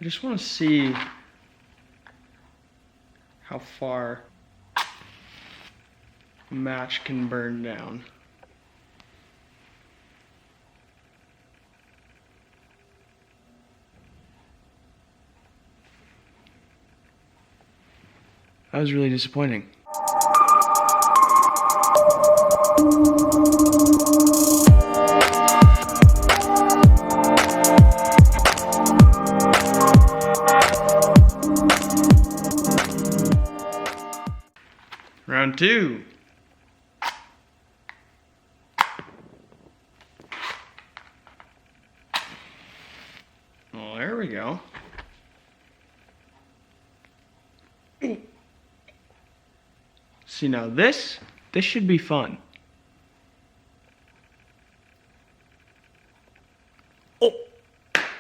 I just want to see how far a match can burn down. That was really disappointing. Round two. Well, there we go. See, now this should be fun. Oh,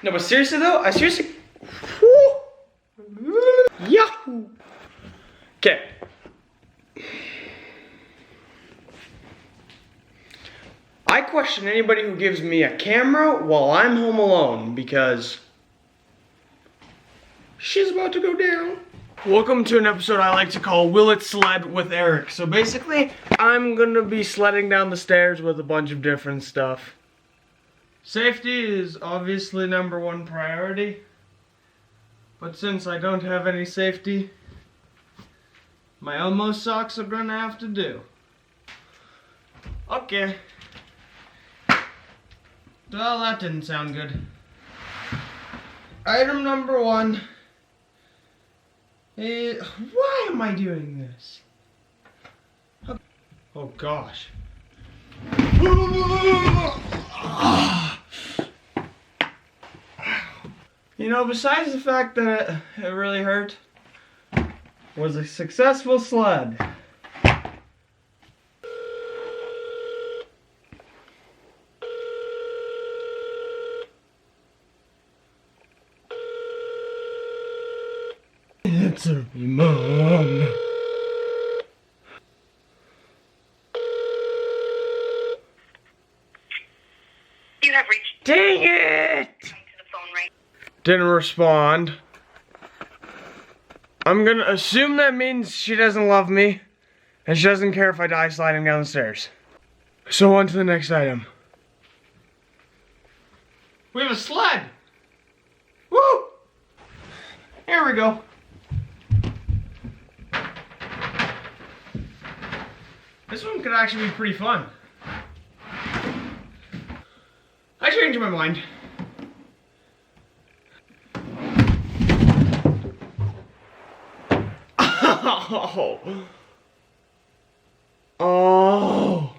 no, but seriously though, Yahoo! Okay. I question anybody who gives me a camera while I'm home alone because she's about to go down. Welcome to an episode I like to call Will It Sled with Erik. So basically, I'm gonna be sledding down the stairs with a bunch of different stuff. Safety is obviously #1 priority. But since I don't have any safety, my Elmo socks are gonna have to do. Okay. Well, that didn't sound good. Item #1. Why am I doing this? Oh gosh. You know, besides the fact that it really hurt, was a successful sled. Answer me, Mom. You have reached. Dang it! To the phone right. Didn't respond. I'm gonna assume that means she doesn't love me, and she doesn't care if I die sliding down the stairs. So on to the next item. We have a sled! Woo! Here we go. This one could actually be pretty fun. I changed my mind. Oh.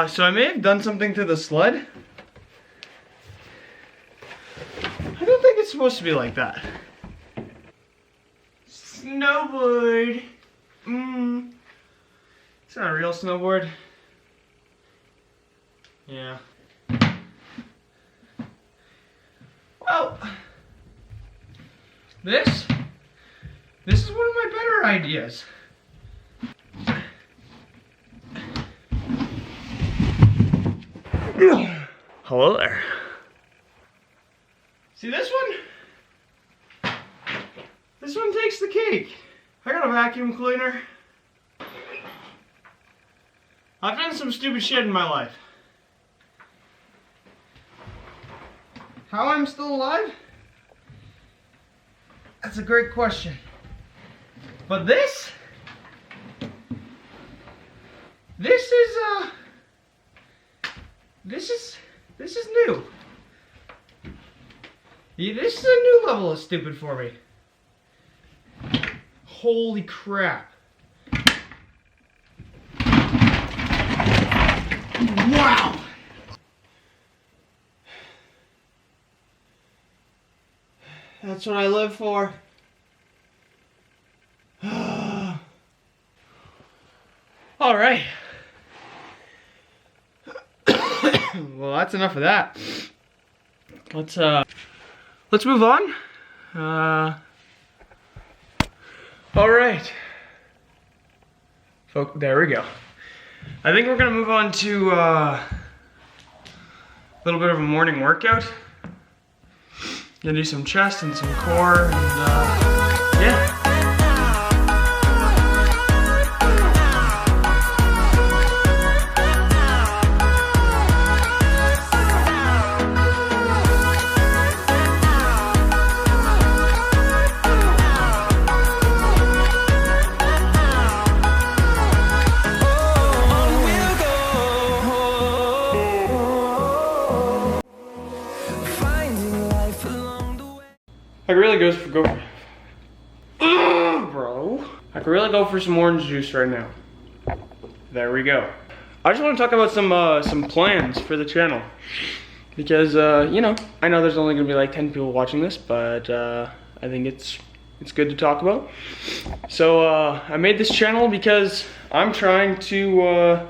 So I may have done something to the sled. I don't think it's supposed to be like that. Snowboard. It's not a real snowboard. Yeah. Well, this is one of my better ideas. Hello there. See this one? This one takes the cake. I got a vacuum cleaner. I've done some stupid shit in my life. How I'm still alive? That's a great question. But this is new. Yeah, this is a new level of stupid for me. Holy crap. Wow! That's what I live for. All right. Well, that's enough of that. Let's move on. All right. There we go. I think we're gonna move on to a little bit of a morning workout. Gonna do some chest and some core, and yeah. I could really go for some orange juice right now. There we go. I just want to talk about some plans for the channel because you know, I know there's only gonna be like 10 people watching this, but I think it's good to talk about. So I made this channel because I'm trying to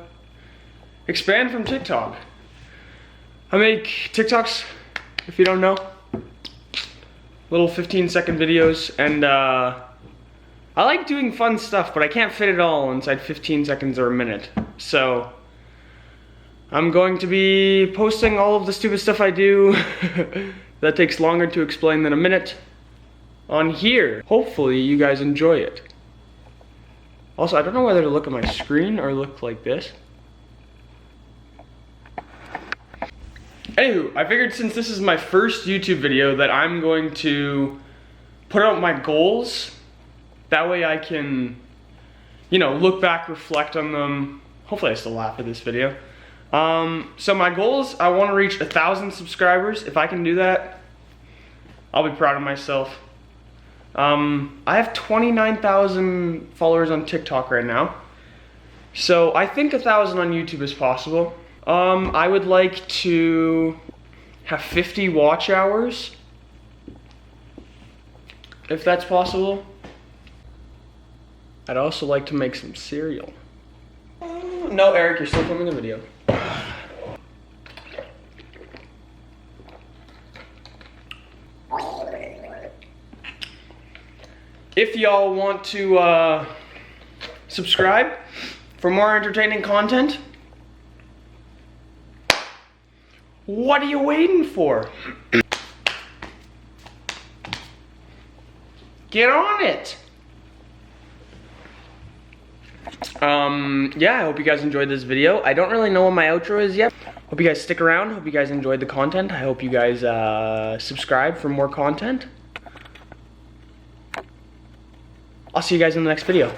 expand from TikTok. I make TikToks, if you don't know, little 15-second videos, and I like doing fun stuff, but I can't fit it all inside 15 seconds or a minute. So I'm going to be posting all of the stupid stuff I do that takes longer to explain than a minute on here. Hopefully you guys enjoy it. Also, I don't know whether to look at my screen or look like this. Anywho, I figured since this is my first YouTube video that I'm going to put out my goals. That way I can, you know, look back, reflect on them. Hopefully I still laugh at this video. So my goals, I want to reach 1,000 subscribers. If I can do that, I'll be proud of myself. I have 29,000 followers on TikTok right now. So I think 1,000 on YouTube is possible. I would like to have 50 watch hours, if that's possible. I'd also like to make some cereal. No, Eric, you're still filming the video. If y'all want to subscribe for more entertaining content, what are you waiting for? Get on it. Yeah, I hope you guys enjoyed this video. I don't really know what my outro is yet. Hope you guys stick around. Hope you guys enjoyed the content. I hope you guys subscribe for more content. I'll see you guys in the next video.